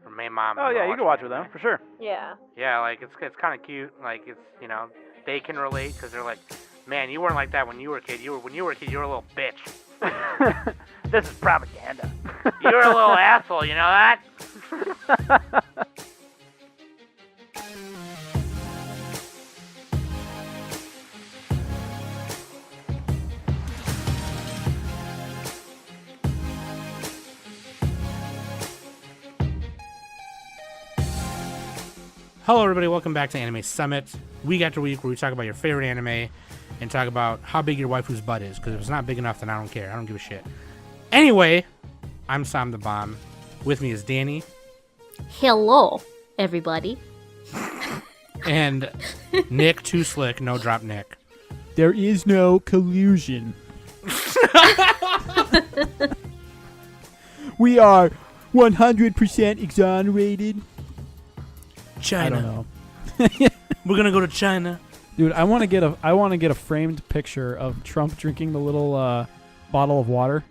Or May Mom. Oh yeah, you can watch with them for sure. Yeah. Yeah, like it's kind of cute. Like it's they can relate because they're like, man, you weren't like that when you were a kid. When you were a kid, you were a little bitch. This is propaganda. You were a little asshole. You know that? Hello, everybody. Welcome back to Anime Summit, week after week, where we talk about your favorite anime and talk about how big your waifu's butt is. Because if it's not big enough, then I don't care. I don't give a shit. Anyway, I'm Sam the Bomb. With me is Danny. Hello, everybody. And Nick Too Slick, No Drop Nick. There is no collusion. We are 100% exonerated. China. I don't know. We're gonna go to China. Dude, I want to get a framed picture of Trump drinking the little bottle of water.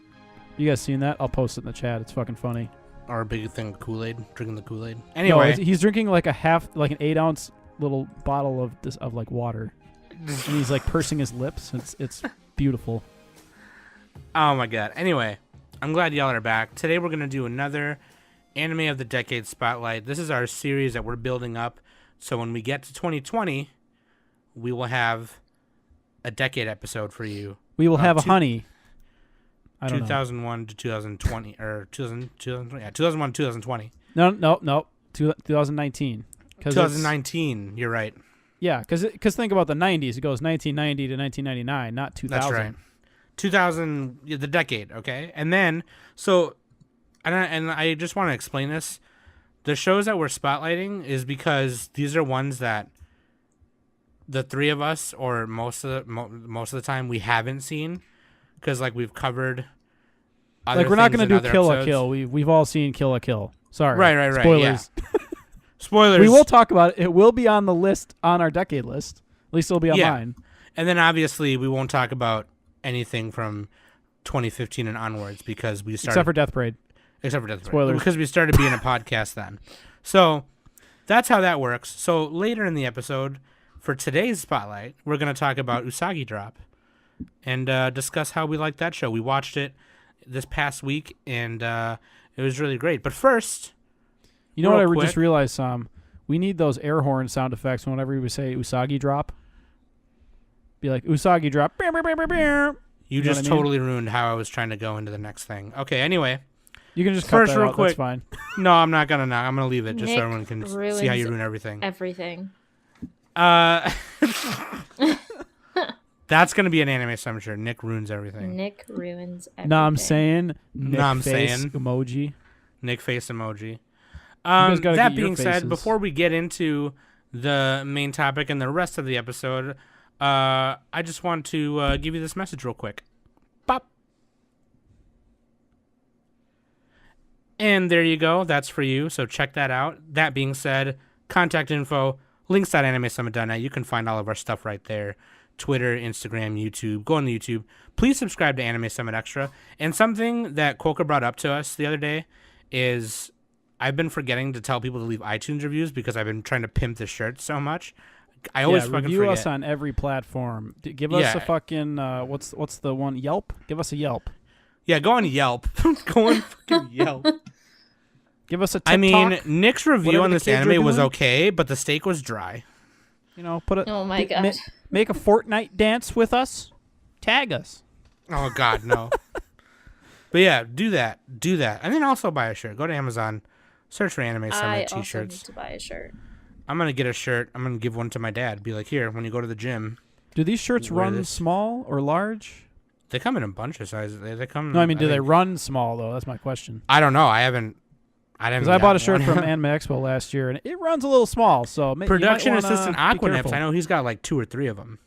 You guys seen that? I'll post it in the chat. It's fucking funny. Or a big thing of Kool-Aid, drinking the Kool-Aid. Anyway, no, he's drinking like an 8-ounce little bottle of like water, and he's like pursing his lips. It's beautiful. Oh my god. Anyway, I'm glad y'all are back. Today we're gonna do another Anime of the Decade Spotlight. This is our series that we're building up, so when we get to 2020, we will have a decade episode for you. We will have a honey. 2001 to 2020, or 2001 to 2020. No. 2019. 2019, you're right. Yeah, because think about the 90s. It goes 1990 to 1999, not 2000. That's right. 2000, the decade, okay? And then, so... And I just want to explain this. The shows that we're spotlighting is because these are ones that the three of us, or most of the time, we haven't seen, because like we've covered. Other we're not going to do Kill episodes. a Kill. We've all seen Kill a Kill. Sorry. Right. Spoilers. Yeah. Spoilers. We will talk about it. It will be on the list, on our decade list. At least it'll be on mine. And then obviously we won't talk about anything from 2015 and onwards because we started. Except for Death Parade. Except for Death Parade. Spoilers. Because we started being a podcast then. So that's how that works. So later in the episode, for today's spotlight, we're going to talk about Usagi Drop and discuss how we like that show. We watched it this past week, and it was really great. But first, you know what I just realized, Sam? We need those air horn sound effects whenever we say Usagi Drop. Be like, Usagi Drop. You just totally ruined how I was trying to go into the next thing. Okay, anyway. You can just cut that out. That's fine. No, I'm not gonna. I'm gonna leave it just Nick so everyone can see how you ruin everything. That's gonna be an anime summit shirt. Nick ruins everything. Nick ruins everything. No, I'm saying. Emoji. Nick face emoji. That being said, before we get into the main topic and the rest of the episode, I just want to give you this message real quick. Pop. And there you go. That's for you. So check that out. That being said, contact info, links.animesummit.net. You can find all of our stuff right there. Twitter, Instagram, YouTube. Go on the YouTube. Please subscribe to Anime Summit Extra. And something that Quokka brought up to us the other day is I've been forgetting to tell people to leave iTunes reviews because I've been trying to pimp the shirt so much. I always fucking review forget. Us on every platform. Give us a fucking what's the one? Yelp. Give us a Yelp. Yeah, go on Yelp. Go on fucking Yelp. Give us a TikTok. I mean, Nick's review on this anime was okay, but the steak was dry. You know, put it. Oh my god. Make a Fortnite dance with us. Tag us. Oh god, no. But yeah, do that. And then also buy a shirt. Go to Amazon. Search for Anime Summit t-shirts. I also need to buy a shirt. I'm going to get a shirt. I'm going to give one to my dad. Be like, here, when you go to the gym. Do these shirts run small or large? They come in a bunch of sizes. They come. No, I mean, do they run small though? That's my question. I don't know. I didn't. Because I bought a shirt from Anime Expo last year, and it runs a little small. So production assistant Aquanips. I know he's got like 2 or 3 of them.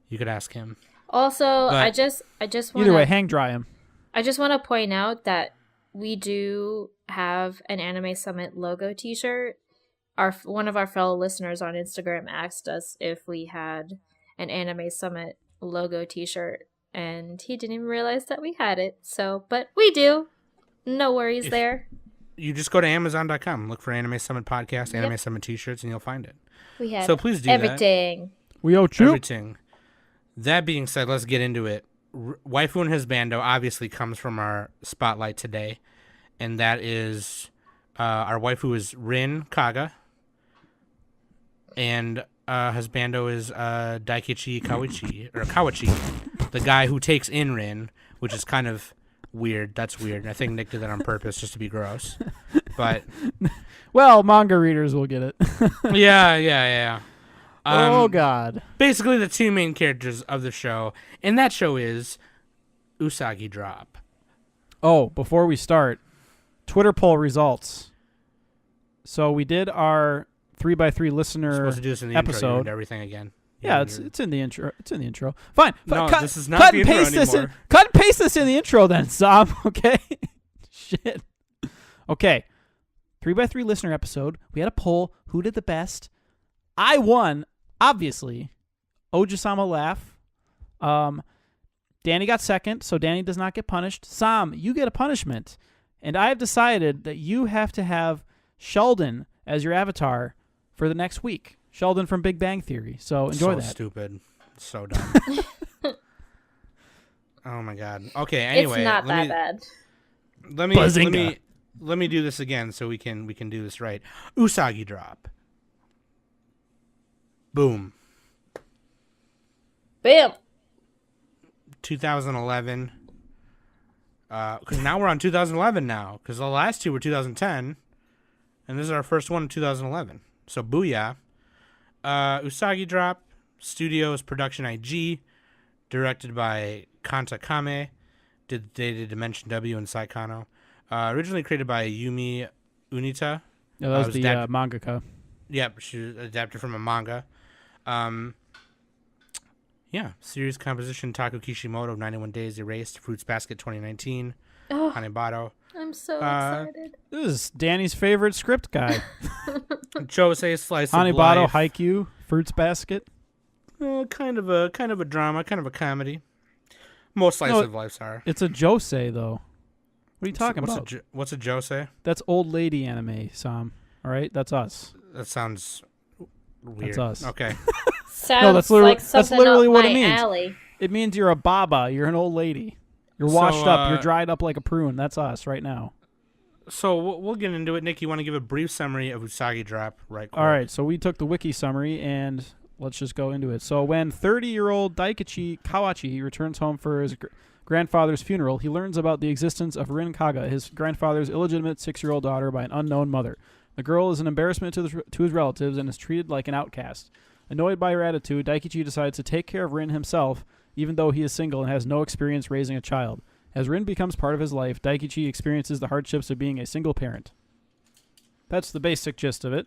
You could ask him. Also, I just want either way, hang dry him. I just want to point out that we do have an Anime Summit logo T-shirt. One of our fellow listeners on Instagram asked us if we had an Anime Summit logo T-shirt, and he didn't even realize that we had it. So, but we do. No worries there. you just go to Amazon.com, look for Anime Summit Podcast, Anime Summit T-shirts, and you'll find it. We have So please do everything. We owe you. Everything. That being said, let's get into it. Waifu and Husbando obviously comes from our spotlight today, and that is our waifu is Rin Kaga, and Husbando is Daikichi Kawachi, the guy who takes in Rin, which is kind of weird. That's weird. I think Nick did that on purpose just to be gross. But Well, manga readers will get it. yeah. Oh God. Basically, the two main characters of the show, and that show is Usagi Drop. Oh, before we start, Twitter poll results. So we did our 3x3 listener Supposed to do this in the episode. Intro, you ruined everything again. Yeah, it's in the intro. It's in the intro. Fine. No, cut, this is not cut the and intro paste this anymore. cut and paste this in the intro then, Sam. Okay. Shit. Okay. 3x3 listener episode. We had a poll. Who did the best? I won, obviously. Ojisama laugh. Danny got second, so Danny does not get punished. Sam, you get a punishment. And I have decided that you have to have Sheldon as your avatar for the next week. Sheldon from Big Bang Theory. So enjoy that. So stupid. So dumb. Oh my god. Okay, anyway. It's not that bad. Let me do this again so we can do this right. Usagi Drop. Boom. Bam. 2011. Because now we're on 2011 now. Because the last two were 2010. And this is our first one in 2011. So booyah. Usagi Drop. Studios Production IG. Directed by Kanta Kame. They did Dimension W and Saikano. Originally created by Yumi Unita. Yeah, that was the mangaka. Yep, she was adapted from a manga. Yeah, series composition Taku Kishimoto, 91 Days Erased, Fruits Basket 2019, Oh, Hanebado. I'm so excited. This is Danny's favorite script guy. Josei Slice of Hanebado, Life. Haikyuu, Fruits Basket. Kind of a drama, kind of a comedy. Most slice of lives are. It's a josei, though. What are you talking about? What's a josei? That's old lady anime, Sam. All right? That's us. That sounds weird. That's us. Okay. Sounds that's literally- like something that's literally up what my it means. alley. It means you're a baba. You're an old lady. You're washed up. You're dried up like a prune. That's us right now. So we'll get into it. Nick, you want to give a brief summary of Usagi Drop, right? All right. So we took the wiki summary and let's just go into it. So when 30-year-old Daikichi Kawachi returns home for his grandfather's funeral, he learns about the existence of Rin Kaga, his grandfather's illegitimate 6-year-old daughter by an unknown mother. The girl is an embarrassment to his relatives and is treated like an outcast. Annoyed by her attitude, Daikichi decides to take care of Rin himself, even though he is single and has no experience raising a child. As Rin becomes part of his life, Daikichi experiences the hardships of being a single parent. That's the basic gist of it.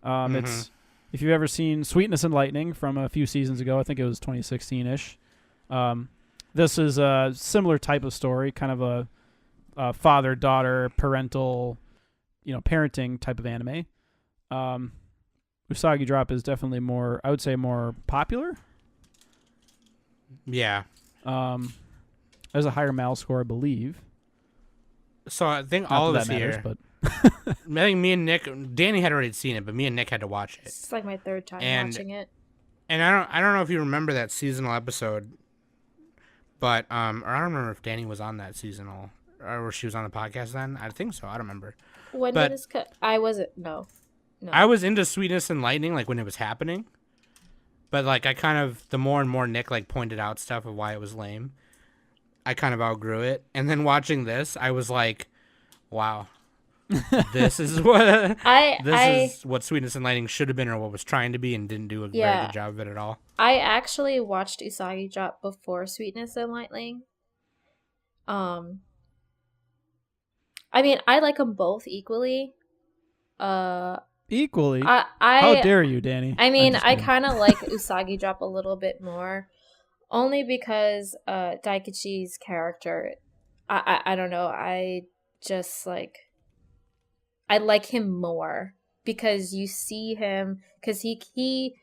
It's if you've ever seen Sweetness and Lightning from a few seasons ago, I think it was 2016-ish. This is a similar type of story, kind of a father-daughter parental, parenting type of anime. Usagi Drop is definitely more, I would say, more popular. Yeah. There's a higher Mal score, I believe. So I think Not all that of us that matters, here. but I think me and Nick, Danny had already seen it, but me and Nick had to watch it. It's like my third time And- watching it. And I don't know if you remember that seasonal episode, but or I don't remember if Danny was on that seasonal or she was on the podcast then. I think so. I don't remember. When but- did this cut? I wasn't. No. I was into Sweetness and Lightning like when it was happening, but like I kind of the more and more Nick like pointed out stuff of why it was lame, I kind of outgrew it. And then watching this, I was like, wow. This is what is what Sweetness and Lightning should have been, or what was trying to be, and didn't do a very good job of it at all. I actually watched Usagi Drop before Sweetness and Lightning. I mean, I like them both equally. equally. I How dare you, Danny? I mean, I'm just I kidding. kind of like Usagi Drop a little bit more, only because Daikichi's character. I don't know. I just I like him more because you see him because he's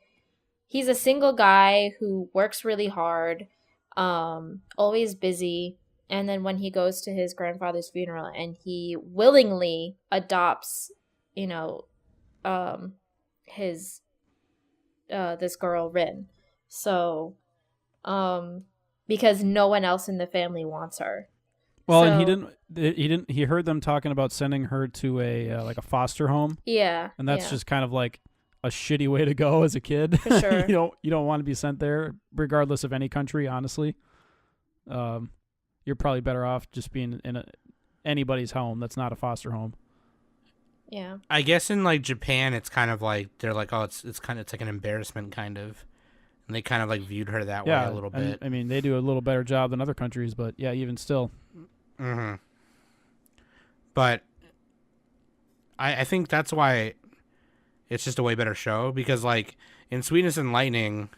a single guy who works really hard, always busy, And then when he goes to his grandfather's funeral and he willingly adopts, his this girl Rin. So, because no one else in the family wants her. Well, So- and he heard them talking about sending her to a like a foster home, Yeah. and that's yeah. just kind of like a shitty way to go as a kid. For sure. you don't want to be sent there, regardless of any country. Honestly, you're probably better off just being in anybody's home that's not a foster home. Yeah. I guess in like Japan, it's kind of like they're like, oh, it's like an embarrassment kind of, and they kind of like viewed her that way a little and, bit. I mean, they do a little better job than other countries, but yeah, even still. Mm-hmm. But I think that's why it's just a way better show, because like in Sweetness and Lightning,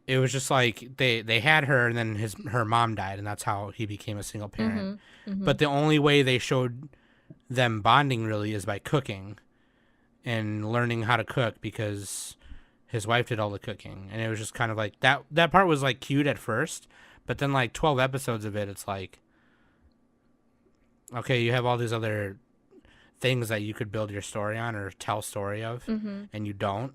it was just like they had her and then her mom died, and that's how he became a single parent. Mm-hmm. But the only way they showed them bonding really is by cooking and learning how to cook, because his wife did all the cooking, and it was just kind of like that part was like cute at first, but then like 12 episodes of it, it's like, okay, you have all these other things that you could build your story on or tell story of, Mm-hmm. and you don't.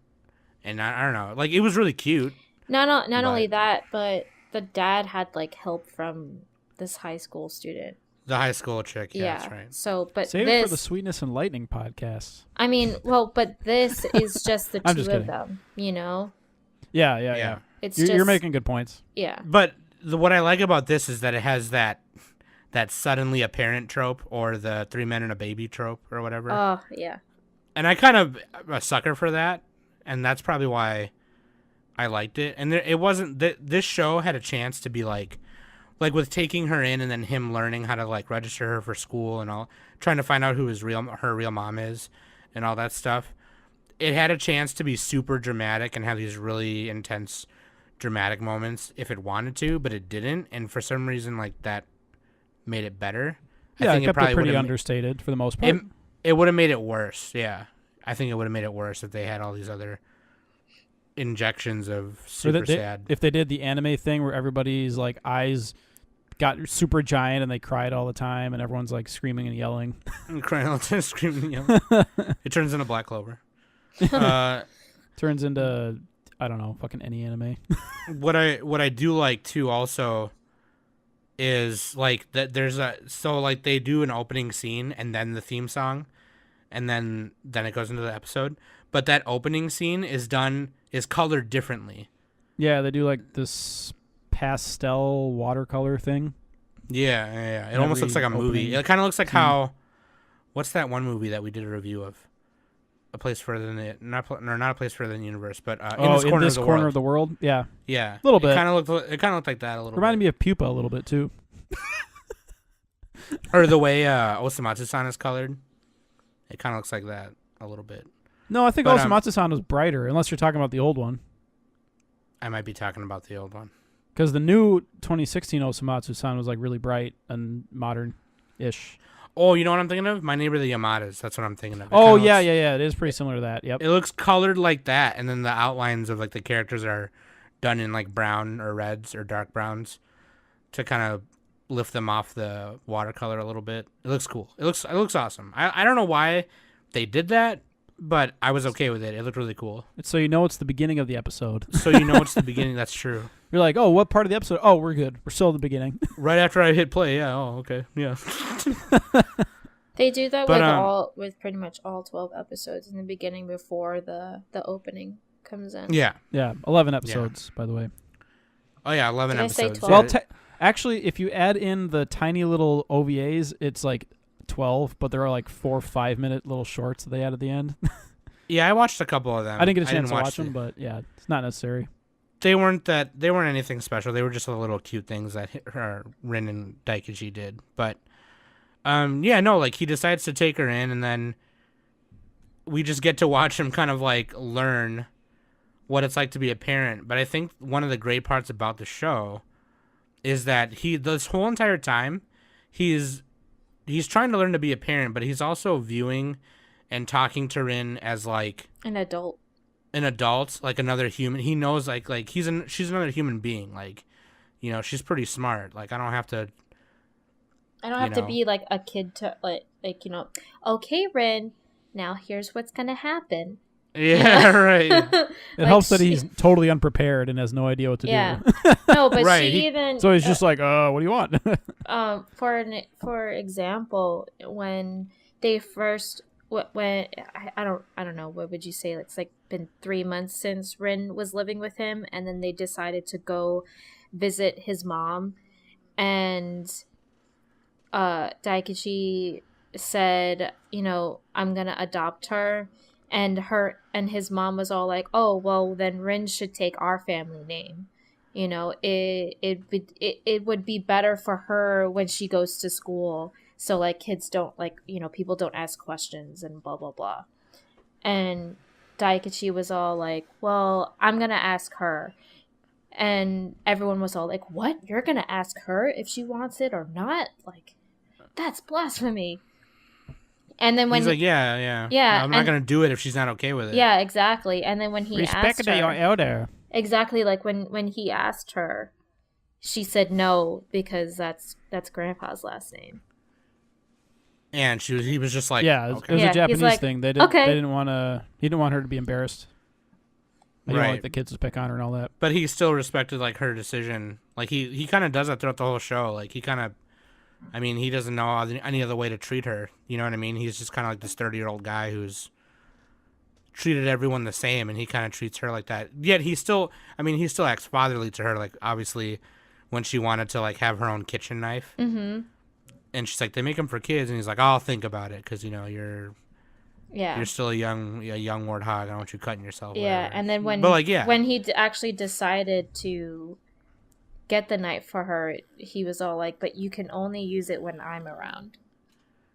And I don't know, like it was really cute. Not But- only that, but the dad had like help from this high school student. The high school chick, yeah, that's right. So, but Save this, it for the Sweetness and Lightning podcast. I mean, well, but this is just the I'm two just of kidding. them. Yeah. It's You're just making good points. yeah. But what I like about this is that it has that suddenly apparent trope, or the 3 men and a baby trope, or whatever. Oh yeah. And I kind of a sucker for that, and that's probably why I liked it. And it wasn't this show had a chance to be like with taking her in and then him learning how to like register her for school and all, trying to find out who her real mom is and all that stuff. It had a chance to be super dramatic and have these really intense dramatic moments if it wanted to, but it didn't. And for some reason, like, that made it better. Yeah, I it think kept it probably pretty would've understated for the most part. it would have made it worse. Yeah. I think it would have made it worse if they had all these other injections of Or super that they- sad. If they did the anime thing where everybody's like eyes got super giant and they cried all the time and everyone's like screaming and yelling. And crying out, screaming, yelling. It turns into Black Clover. Turns into, I don't know, fucking any anime. What I do like too also is like that there's like they do an opening scene and then the theme song, and then it goes into the episode. But that opening scene is colored differently. Yeah, they do like this pastel watercolor thing. Yeah. It almost looks like a movie. opening It kind of looks like scene. how, what's that one movie that we did a review of? A Place Further Than the Not A Place Further Than the Universe, but in this corner of the world. world. Yeah, Yeah, Little bit. It kind of looked like that a little. reminded me of Pupa a little bit too. Or the way Osamatsu-san is colored. It kind of looks like that a little bit. No, I think But, Osamatsu-san was brighter, unless you're talking about the old one. I might be talking about the old one. Because the new 2016 Osamatsu-san was like really bright and modern-ish. Oh, you know what I'm thinking of? My Neighbor the Yamadas. That's what I'm thinking of. It Oh, kinda yeah. looks- It is pretty similar to that. Yep. It looks colored like that, and then the outlines of like the characters are done in like brown or reds or dark browns to kind of lift them off the watercolor a little bit. It looks cool. It looks awesome. I don't know why they did that, but I was okay with it. It looked really cool. So you know it's the beginning of the episode. So you know it's the beginning. That's true. You're like, oh, what part of the episode? Oh, we're good. We're still at the beginning. Right after I hit play, yeah. Oh, okay, yeah. They do that But, with pretty much all 12 episodes in the beginning before the opening comes in. Yeah. Yeah, 11 episodes, by the way. Oh yeah, 11 Did I say episodes. 12? Well, actually, if you add in the tiny little OVAs, it's like 12, but there are like 4 5-minute little shorts that they add at the end. Yeah, I watched a couple of them. I didn't get a chance to watch the- them, but yeah, it's not necessary. They weren't anything special. They were just the little cute things that Rin and Daikichi did. But yeah, no, like he decides to take her in, and then we just get to watch him kind of like learn what it's like to be a parent. But I think one of the great parts about the show is that this whole entire time he's trying to learn to be a parent, but he's also viewing and talking to Rin as like An adult. an adult, like another human. He knows like she's another human being. Like, she's pretty smart. Like, I don't have to. I don't have to be like a kid to like okay, Rin, now here's what's gonna happen. Yeah, right. It helps that he's totally unprepared and has no idea what to do. No, but Right. she even So he's just like, what do you want? for example, when they first when I don't know, what would you say, it's like been 3 months since Rin was living with him, and then they decided to go visit his mom, and Daikichi said, I'm gonna adopt her, and his mom was all like, oh well, then Rin should take our family name. It would be better for her when she goes to school, so like kids don't people don't ask questions and blah blah blah. And Daikichi was all like, well, I'm gonna ask her. And everyone was all like, what, you're gonna ask her if she wants it or not? Like, that's blasphemy. And then when he's like, yeah, I'm not gonna do it if she's not okay with it. Yeah, exactly. And then when he asked her, your elder. exactly, like when he asked her, she said no because that's Grandpa's last name. And he was just like, yeah, okay. it was Yeah, a he's Japanese like, thing. They okay. didn't want to. He didn't want her to be embarrassed. He didn't Right. want, like, the kids to pick on her and all that. But he still respected like her decision. Like he kind of does that throughout the whole show. Like he doesn't know any other way to treat her. You know what I mean? He's just kind of like this 30-year-old guy who's treated everyone the same, and he kind of treats her like that. Yet he still acts fatherly to her. Like, obviously, when she wanted to like have her own kitchen knife, Mm-hmm. and she's like, they make them for kids, and he's like, I'll think about it because you're still a young warthog. I don't want you cutting yourself. Yeah, whatever. and then when he actually decided to get the knife for her, he was all like, but you can only use it when I'm around.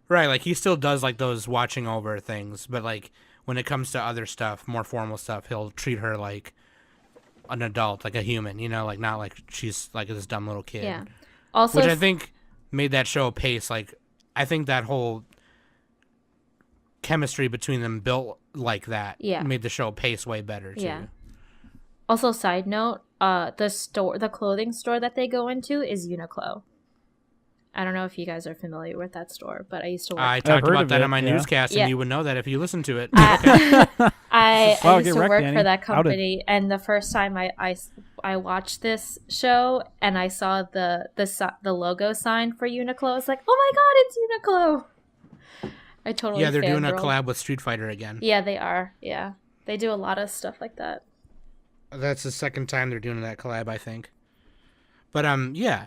Right, like he still does like those watching over things, but like when it comes to other stuff, more formal stuff, he'll treat her like an adult, like a human, like not like she's like this dumb little kid. Yeah. Also, which I think made that show pace. Like, I think that whole chemistry between them built like that made the show pace way better too. Yeah. Also, side note, the clothing store that they go into is Uniqlo. I don't know if you guys are familiar with that store, but I used to work. I talked heard about of that it, on my yeah. newscast, Yeah. and you would know that if you listened to it. I Wow, used get to wrecked, work Danny. for that Outed. company, and the first time I watched this show and I saw the logo sign for Uniqlo, I was like, oh my god, it's Uniqlo! I totally Yeah, they're doing a fangirled. collab with Street Fighter again. Yeah, they are. Yeah, they do a lot of stuff like that. That's the second time they're doing that collab, I think. But yeah.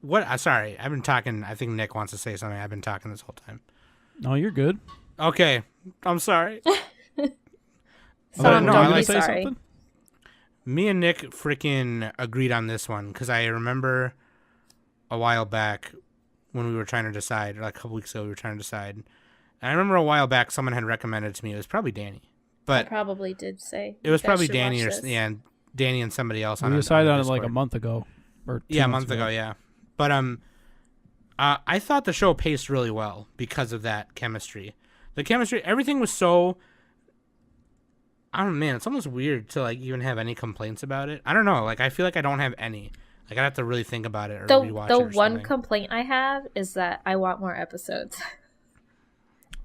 What? Sorry, I've been talking. I think Nick wants to say something. I've been talking this whole time. No, you're good. Okay, I'm sorry. Don't I be like- sorry. Me and Nick freaking agreed on this one because I remember a while back when we were trying to decide, like a couple weeks ago, we were trying to decide. And I remember a while back someone had recommended it to me. It was probably Danny, I but probably did say it was you guys probably should Danny watch or this. Danny and somebody else. We on decided on on it like a Discord. month ago, or 2 Yeah, a months month ago. Yeah, but I thought the show paced really well because of that chemistry. The chemistry, everything was so. I don't know, man. It's almost weird to like even have any complaints about it. I don't know. Like I feel like I don't have any. Like I have to really think about it or rewatch The it or one something. complaint I have is that I want more episodes.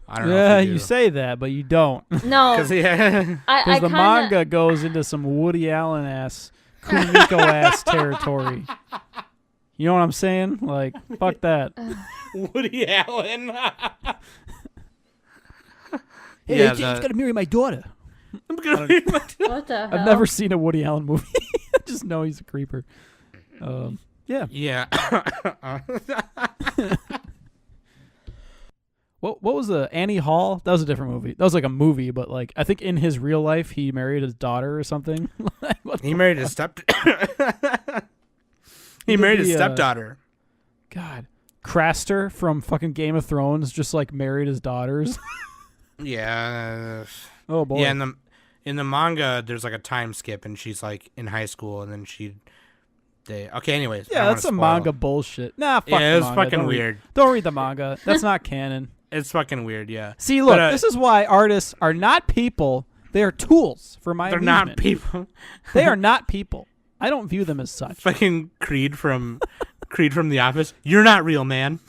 I don't know. Yeah, if you say that, but you don't. No, Because yeah, I Because the kinda, manga goes into some Woody Allen ass, Kumiko ass territory. You know what I'm saying? Like, fuck that. Woody Allen. Hey, Yeah, he's got to marry my daughter. I'm gonna read my what the hell? I've never seen a Woody Allen movie. I just know he's a creeper. Yeah. Yeah. What was the Annie Hall? That was a different movie. That was like a movie, but like I think in his real life he married his daughter or something. He married his He married his stepdaughter. God, Craster from fucking Game of Thrones just like married his daughters. Yeah. Oh boy. Yeah, in the manga, there's like a time skip, and she's like in high school, and then okay. Anyways, I Yeah, don't that's wanna some spoil. manga bullshit. Nah, fuck Yeah, the it was manga. fucking Don't read- weird. Don't read the manga. That's not canon. It's fucking weird. Yeah. See, look, But, this is why artists are not people. They are tools for my they're amusement. not people. They are not people. I don't view them as such. Fucking Creed from The Office. You're not real, man.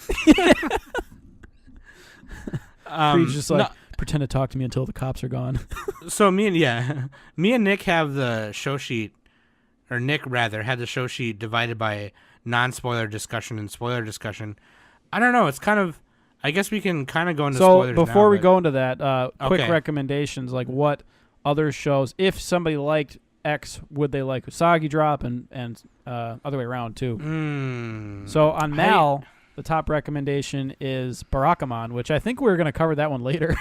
Creed's just like, pretend to talk to me until the cops are gone. So me and Nick have the show sheet, or Nick rather had the show sheet divided by non-spoiler discussion and spoiler discussion. I don't know. It's kind of. I guess we can kind of go into spoilers now. So before we go into that, quick recommendations, like what other shows, if somebody liked X, would they like Usagi Drop and other way around too? So on Mal, the top recommendation is Barakamon, which I think we're going to cover that one later.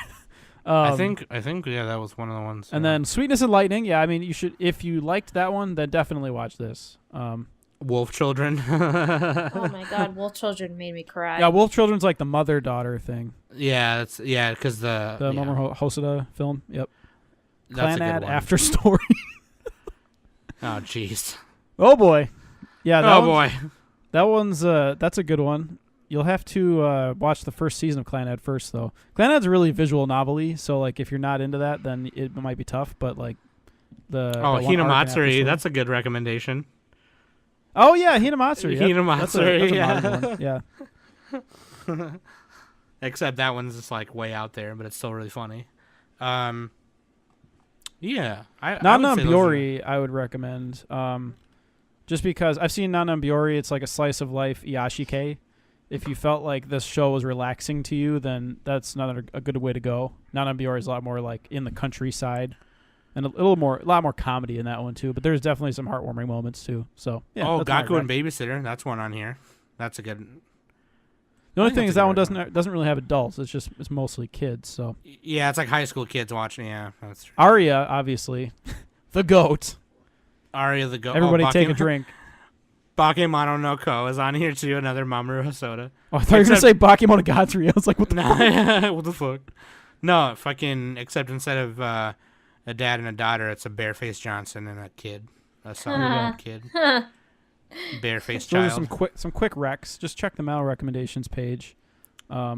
I think yeah, that was one of the ones. And then Sweetness and Lightning, yeah, I mean you should, if you liked that one, then definitely watch this. Wolf Children. Oh my god, Wolf Children made me cry. Yeah, Wolf Children's like the mother-daughter thing. Yeah, because the Mamoru Hosoda film. Yep. That's Clan Ad After Story. Oh jeez. Oh boy. Yeah. Boy. That one's that's a good one. You'll have to watch the first season of Clan Ad first, though. Clan Ad's really visual novel-y, so like if you're not into that, then it might be tough. But like the Hinamatsuri, that's a good recommendation. Oh yeah, Hinamatsuri. Hinamatsuri, yeah. Yeah. Except that one's just like way out there, but it's still really funny. Yeah, Nanam Biori I would recommend. Just because I've seen Nanam Biori, it's like a slice of life Iyashike. If you felt like this show was relaxing to you, then that's not a good way to go. Nanam Biori is a lot more like in the countryside, and a lot more comedy in that one too. But there's definitely some heartwarming moments too. So yeah. Gaku and Babysitter, that's one on here. That's a good. The only thing is that one doesn't really have adults. It's mostly kids. So yeah, it's like high school kids watching. Yeah, that's true. Arya, obviously, the goat. Arya the goat. Everybody take a drink. Bakemono no Ko is on here too. Another Mamoru Hosoda. Oh, I thought you were gonna say Bakemonogatari. I was like, what the fuck? What the fuck? No, fucking. Except instead of a dad and a daughter, it's a barefaced Johnson and a kid, a son kid. Barefaced child. Those are some quick recs. Just check the Mal recommendations page. Yeah,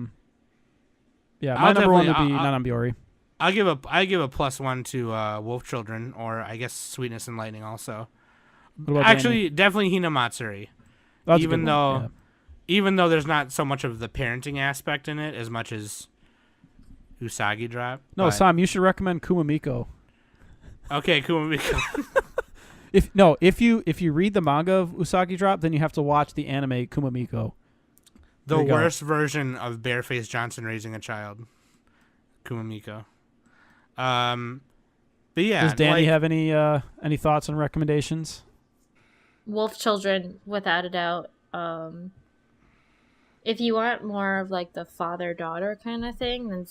my number one would be Nanam Biori. I give a +1 to Wolf Children, or I guess Sweetness and Lightning also. Actually, definitely Hinamatsuri. Even though there's not so much of the parenting aspect in it as much as Usagi Drop. No, Sam, you should recommend Kumamiko. Okay, Kumamiko. If you read the manga of Usagi Drop, then you have to watch the anime Kumamiko. The worst version of Barefaced Johnson raising a child. Kumamiko. But yeah. Does Danny have any thoughts and recommendations? Wolf Children, without a doubt. If you want more of like the father-daughter kind of thing, then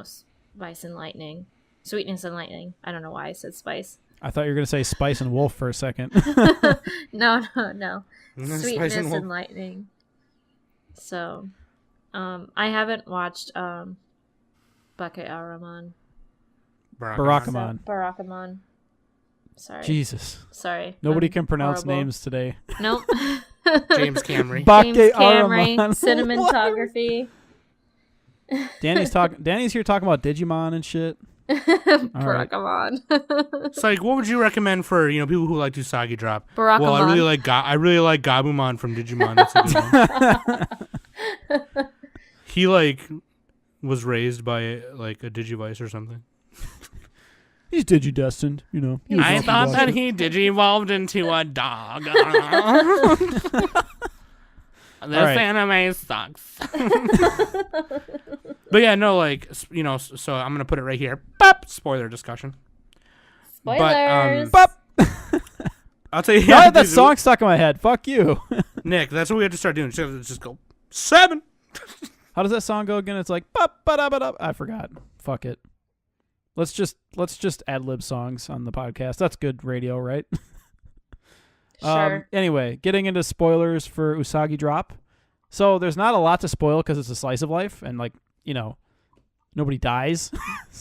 Spice and Lightning. Sweetness and Lightning. I don't know why I said Spice. I thought you were going to say Spice and Wolf for a second. No. Sweetness and Lightning. So, I haven't watched Barakamon. Barakamon. Sorry. Jesus. Sorry. Nobody can pronounce names today. Nope. James Camry. James Camry. Cinematography. Danny's here talking about Digimon and shit. Barakamon. It's like, what would you recommend for people who like Usagi Drop? Barakamon. Well, I really like Gabumon from Digimon. That's a good one. He was raised by like a Digivice or something. He's digidestined, I thought that he digi-evolved into a dog. This anime sucks. But yeah, no, so I'm going to put it right here. Bop! Spoiler discussion. Spoilers. But, I'll tell you. Now that song stuck in my head. Fuck you. Nick, that's what we have to start doing. Just go 7. How does that song go again? It's like, bop-ba-da-ba-da. I forgot. Fuck it. Let's just ad-lib songs on the podcast. That's good radio, right? Sure. Anyway, getting into spoilers for Usagi Drop. So there's not a lot to spoil because it's a slice of life, and nobody dies.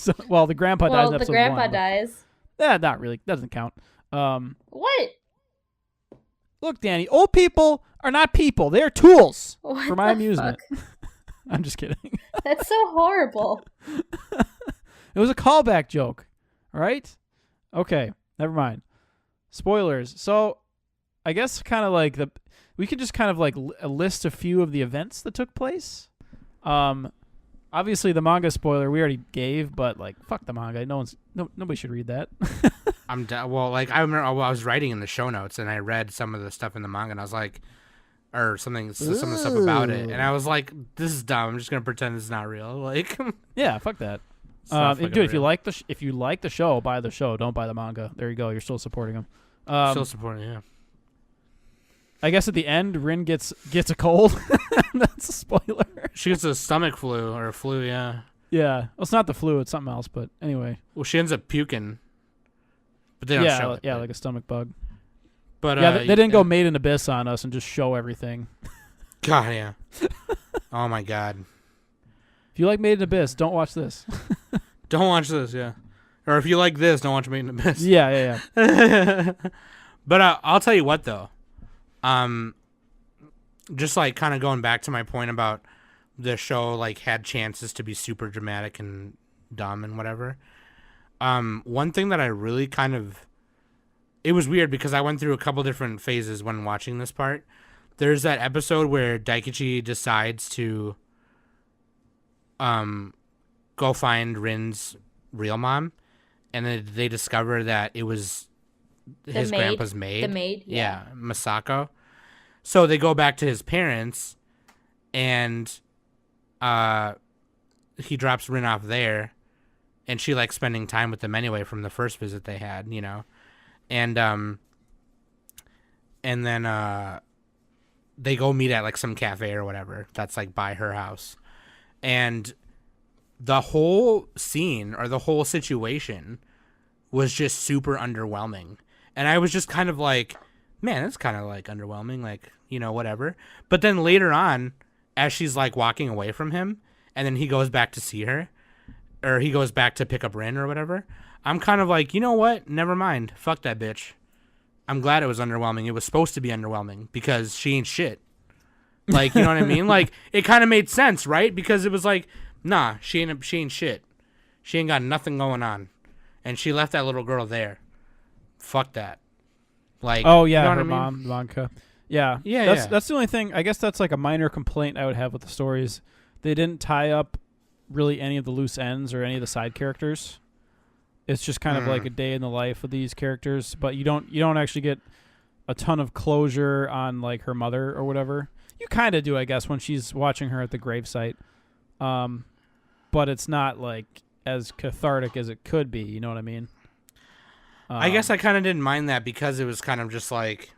The grandpa dies in episode 1. The grandpa dies. Yeah, not really. Doesn't count. What? Look, Danny, old people are not people. They're tools for my amusement. I'm just kidding. That's so horrible. It was a callback joke. All right? Okay, never mind. Spoilers. So, I guess kind of like we could just kind of like list a few of the events that took place. Obviously the manga spoiler we already gave, but like fuck the manga. Nobody should read that. Well, like I remember I was writing in the show notes and I read some of the stuff in the manga and I was like, or some of the stuff about it, and I was like, this is dumb. I'm just gonna pretend it's not real. Like, yeah, fuck that. Dude, if you like the show, buy the show. Don't buy the manga. There you go. You're still supporting them. Still supporting, yeah. I guess at the end, Rin gets a cold. That's a spoiler. She gets a stomach flu or a flu, yeah. Yeah. Well, it's not the flu. It's something else. But anyway. Well, she ends up puking. But they don't show it. Yeah, like a stomach bug. But yeah, they didn't go Made in Abyss on us and just show everything. God, yeah. Oh my God. If you like Made in Abyss, don't watch this. Don't watch this, yeah. Or if you like this, don't watch Made in Abyss. Yeah. But I'll tell you what, though. Just like kind of going back to my point about the show, like had chances to be super dramatic and dumb and whatever. One thing that I really it was weird because I went through a couple different phases when watching this part. There's that episode where Daikichi decides to go find Rin's real mom, and then they discover that it was his grandpa's maid. The maid, yeah, Masako. So they go back to his parents, and he drops Rin off there, and she likes spending time with them anyway from the first visit they had, you know, and then they go meet at like some cafe or whatever that's like by her house, and the whole scene or the whole situation was just super underwhelming. And I was just kind of like, man, that's kind of like underwhelming, like, you know, whatever. But then later on, as she's like walking away from him, and then he goes back to see her, or he goes back to pick up Rin or whatever, I'm kind of like, you know what? Never mind. Fuck that bitch. I'm glad it was underwhelming. It was supposed to be underwhelming because she ain't shit. Like, you know what I mean? Like, it kind of made sense, right? Because it was like, nah, she ain't shit. She ain't got nothing going on. And she left that little girl there. Fuck that. Like, oh yeah, you know her what I mean? mom, Ivanka. Yeah. Yeah, That's the only thing. I guess that's like a minor complaint I would have with the stories. They didn't tie up really any of the loose ends or any of the side characters. It's just kind of like a day in the life of these characters, but you don't actually get a ton of closure on like her mother or whatever. You kind of do, I guess, when she's watching her at the gravesite. But it's not like as cathartic as it could be. You know what I mean? I guess I kind of didn't mind that because it was kind of just like,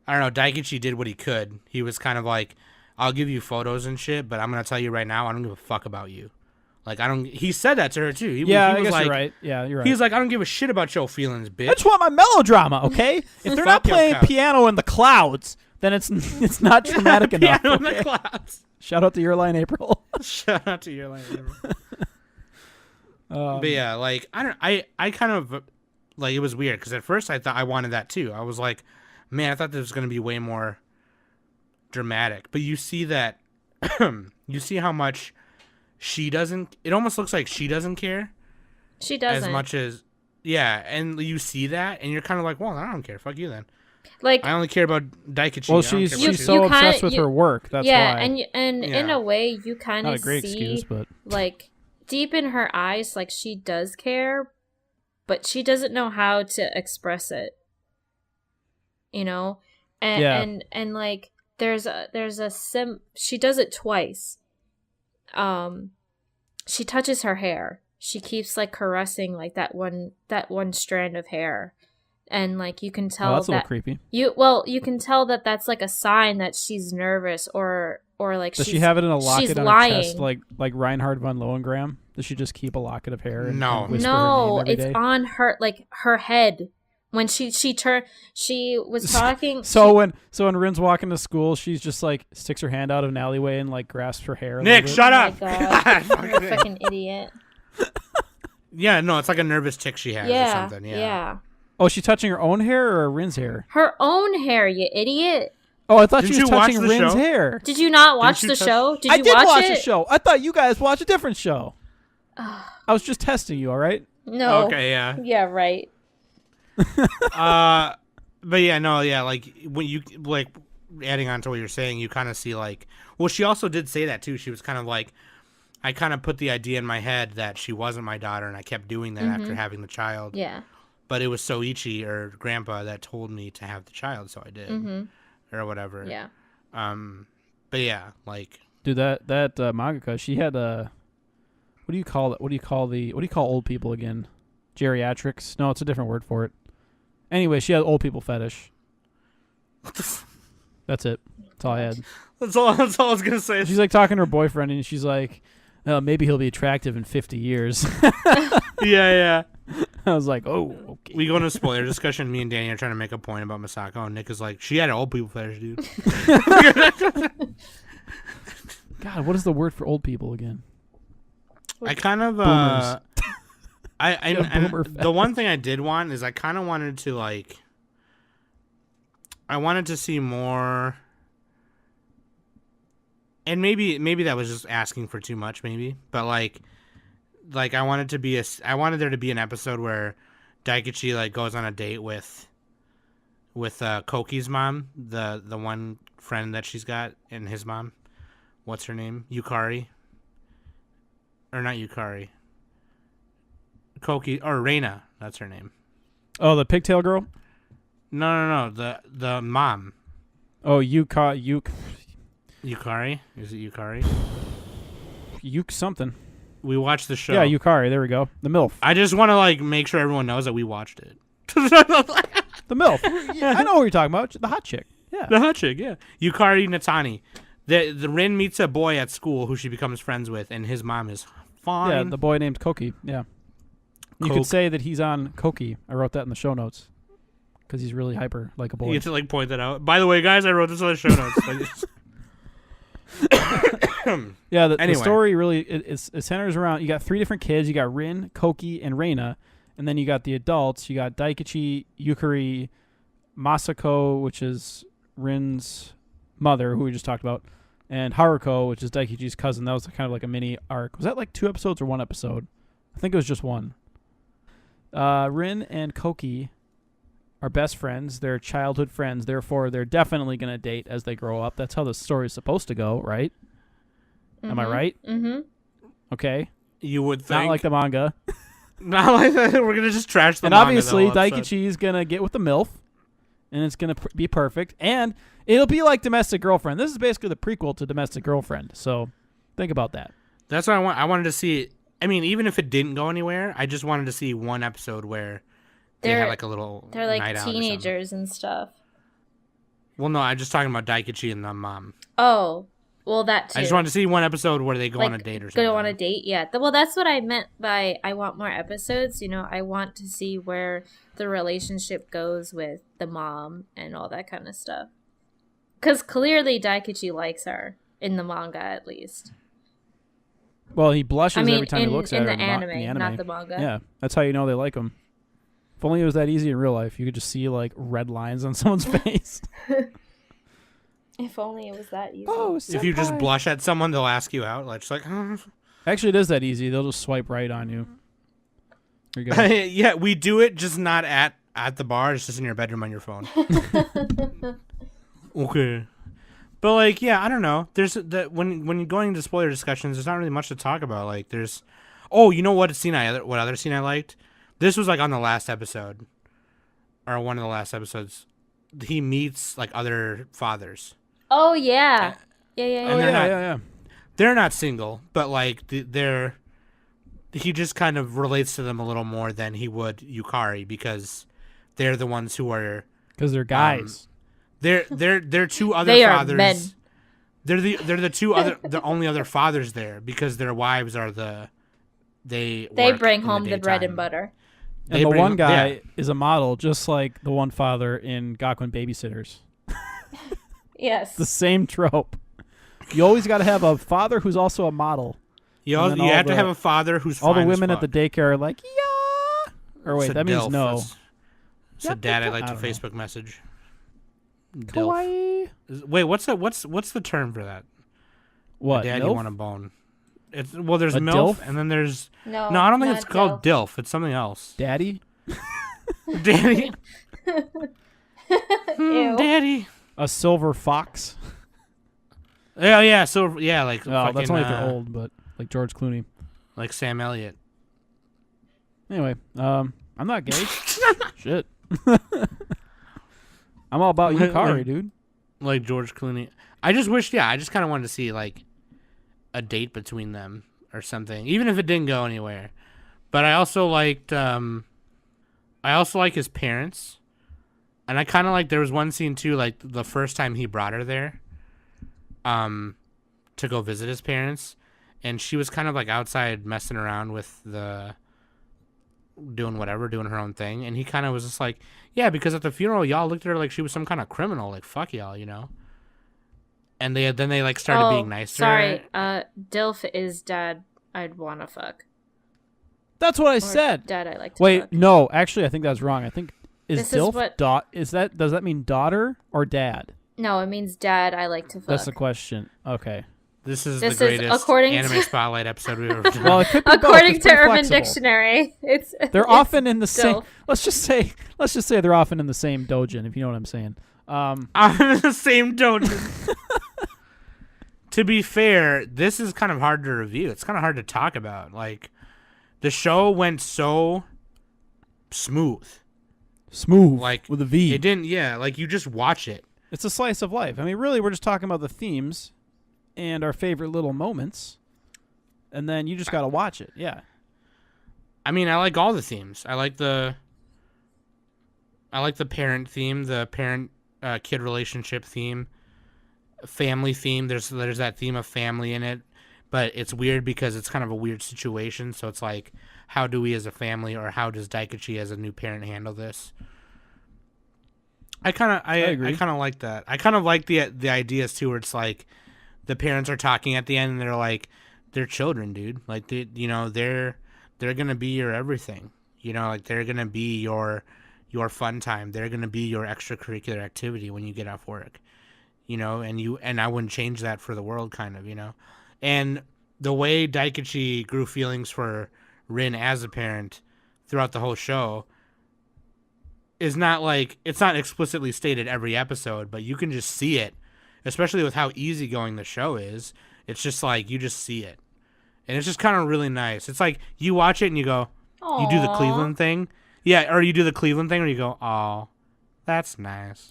I don't know, Daikichi did what he could. He was kind of like, I'll give you photos and shit, but I'm going to tell you right now, I don't give a fuck about you. Like, he said that to her too. He was I guess like, you're right. Yeah, you're right. He's like, I don't give a shit about your feelings, bitch. I just want my melodrama, okay? If they're not Fuck your playing couch. piano in the clouds, then it's not dramatic enough. Piano in Okay? the clouds. Shout out to your line, April. Shout out to your line. But yeah, like I kind of like, it was weird because at first I thought I wanted that too. I was like, man, I thought this was gonna be way more dramatic. But you see that, you see how much she doesn't. It almost looks like she doesn't care. She doesn't as much as and you see that, and you're kind of like, well, I don't care. Fuck you then. Like, I only care about Daikichi. Well, I don't care she's about you. so obsessed with her work. That's yeah, why. and in a way, you kind Not of a great see, excuse, but like, deep in her eyes, like, she does care, but she doesn't know how to express it. You know, and like, there's a she does it twice. She touches her hair. She keeps like caressing like that one strand of hair. And like, you can tell that's a that little creepy. You can tell that that's like a sign that she's nervous or like Does she have it in a locket on lying. her chest like Reinhard von Lohengram? Does she just keep a locket of hair? And No. whisper No, her name every it's day? on her, like, her head. When she was talking. So when Rin's walking to school, she's just like sticks her hand out of an alleyway and like grasps her hair. Nick, shut Oh up. my God, you're a fucking idiot. Yeah, no, it's like a nervous tick she has or something. Yeah. Oh, is she touching her own hair or Rin's hair? Her own hair, you idiot. Oh, I thought Didn't she was you watch touching the Rin's show? hair. Did you not watch you the touch- show? Did I you did watch it? the show. I thought you guys watched a different show. I was just testing you, all right? No. Okay, yeah. Yeah, right. But yeah, no, yeah, like when you like adding on to what you're saying, you kind of see like, well, she also did say that too. She was kind of like, I kind of put the idea in my head that she wasn't my daughter, and I kept doing that after having the child. Yeah. But it was Soichi or Grandpa that told me to have the child, so I did, or whatever. Yeah. But yeah, like, Dude, that mangaka, she had a. What do you call it? What do you call old people again? Geriatrics? No, it's a different word for it. Anyway, she had old people fetish. That's it. That's all I had. That's all I was gonna say. She's like talking to her boyfriend, and she's like, "Oh, maybe he'll be attractive in 50 years." Yeah. I was like, "Oh, okay." We go into a spoiler discussion. Me and Danny are trying to make a point about Misako, and Nick is like, "She had an old people fetish, dude." God, what is the word for old people again? I kind of Boomers. The one thing I did want is I kind of wanted to like, I wanted to see more, and maybe that was just asking for too much, maybe, but like I wanted there to be an episode where Daikichi like goes on a date with Koki's mom, the one friend that she's got, and his mom. What's her name? Yukari. Or not Yukari. Koki or Reina, that's her name. Oh, the pigtail girl? No. The mom. Oh, Yukari? Is it Yukari? Yuk something. We watched the show. Yeah, Yukari. There we go. The MILF. I just want to like make sure everyone knows that we watched it. The MILF. Yeah, I know what you're talking about. The hot chick. Yeah. The hot chick, yeah. Yukari Natani. The Rin meets a boy at school who she becomes friends with, and his mom is fine. Yeah, the boy named Koki. Yeah. You could say that he's on Koki. I wrote that in the show notes. Because he's really hyper, like a boy. You get to like point that out. By the way, guys, I wrote this on the show notes. Yeah, the anyway. story really it centers around. You got 3 different kids. You got Rin, Koki, and Reina, and then you got the adults. You got Daikichi, Yukari, Masako, which is Rin's mother, who we just talked about, and Haruko, which is Daikichi's cousin. That was kind of like a mini arc. Was that like 2 episodes or 1 episode? I think it was just 1. Rin and Koki are best friends. They're childhood friends. Therefore, they're definitely going to date as they grow up. That's how the story's supposed to go, right? Am I right? Mm-hmm. Okay. You would think. Not like the manga. Not like that. We're going to just trash the and manga. And obviously, the whole episode. Daikichi's going to get with the MILF, and it's going to be perfect. And it'll be like Domestic Girlfriend. This is basically the prequel to Domestic Girlfriend. So think about that. That's what I want. I wanted to see. I mean, even if it didn't go anywhere, I just wanted to see one episode where they had like a little. They're like night out teenagers and stuff. Well, no, I'm just talking about Daikichi and the mom. Oh, well, that too. I just wanted to see one episode where they go on a date or something. Go on a date, yeah. Well, that's what I meant by I want more episodes. You know, I want to see where the relationship goes with the mom and all that kind of stuff. Because clearly Daikichi likes her, in the manga at least. Well, he blushes every time he looks at her in the anime, not the manga. Yeah, that's how you know they like him. If only it was that easy in real life. You could just see like red lines on someone's face. If only it was that easy. Oh, if you just blush at someone, they'll ask you out. Like, just like, Actually, it is that easy. They'll just swipe right on you. There you go. Yeah, we do it, just not at the bar. It's just in your bedroom on your phone. Okay. But like, yeah, I don't know. There's when you're going into spoiler discussions, there's not really much to talk about. Like, there's, you know what what other scene I liked? This was like on the last episode, or one of the last episodes. He meets like other fathers. Oh yeah, yeah. And Yeah. They're not single, but like he just kind of relates to them a little more than he would Yukari, because they're the ones who are, because they're guys. They're 2 other they fathers. Are men. They're the only other fathers there, because their wives are they bring home the bread and butter. And the one guy is a model, just like the one father in Gakuen Babysitters. Yes. The same trope. You always got to have a father who's also a model. You have to have a father who's all fine the women as at the fuck. daycare are like, yeah. Or wait, that means no. So dad, I'd like to Facebook message. Kawaii. Wait, what's the term for that? What? Dad, MILF? you want a bone? There's A MILF, DILF? and then there's no. I don't think it's not called DILF. It's something else. Daddy. Daddy. Ew. Daddy. A silver fox. Oh yeah, so yeah, like Oh, fucking, that's only if they're old, but like George Clooney. like Sam Elliott. Anyway, I'm not gay. Shit. I'm all about Yukari, dude. Like George Clooney. I just wish, I just kind of wanted to see like a date between them or something, even if it didn't go anywhere. But I also liked, I also like his parents, and I kind of like there was one scene too, like the first time he brought her there, to go visit his parents, and she was kind of like outside messing around with doing her own thing, and he kind of was just like, yeah, because at the funeral y'all looked at her like she was some kind of criminal, like fuck y'all, you know. And then they like started being nice to her. Sorry, Dilf is dad I'd wanna fuck. That's what I Or said. Dad I like to Wait, fuck. no, actually, I think that's wrong. I think This is Dilf what- does that mean daughter or dad? No, it means dad I like to fuck. That's the question. Okay. This is This the is greatest according anime to- spotlight episode we've ever done. Well, it could be both. According It's to pretty Urban flexible. Dictionary, it's They're often in the same. Dilf. Let's just say they're often in the same dojin, if you know what I'm saying. I'm in the same dojo. To be fair, this is kind of hard to review. It's kind of hard to talk about. Like, the show went so smooth. Smooth, Like, with a V. It didn't, like, you just watch it. It's a slice of life. I mean, really, we're just talking about the themes and our favorite little moments, and then you just got to watch it. Yeah. I mean, I like all the themes. I like the parent theme, the parent kid relationship theme, family theme. There's that theme of family in it, but it's weird because it's kind of a weird situation. So it's like, how do we as a family, or how does Daikichi as a new parent handle this? I agree. I kind of like that. I kind of like the ideas too, where it's like the parents are talking at the end and they're like, they're children, dude. Like they're gonna be your everything. You know, like they're gonna be your fun time. They're gonna be your extracurricular activity when you get off work. You know, and I wouldn't change that for the world, kind of, you know. And the way Daikichi grew feelings for Rin as a parent throughout the whole show is not like, it's not explicitly stated every episode, but you can just see it, especially with how easygoing the show is. It's just like, you just see it. And it's just kind of really nice. It's like, you watch it and you go, Aww. you do the Cleveland thing. Yeah, or you do the Cleveland thing, or you go, oh, that's nice.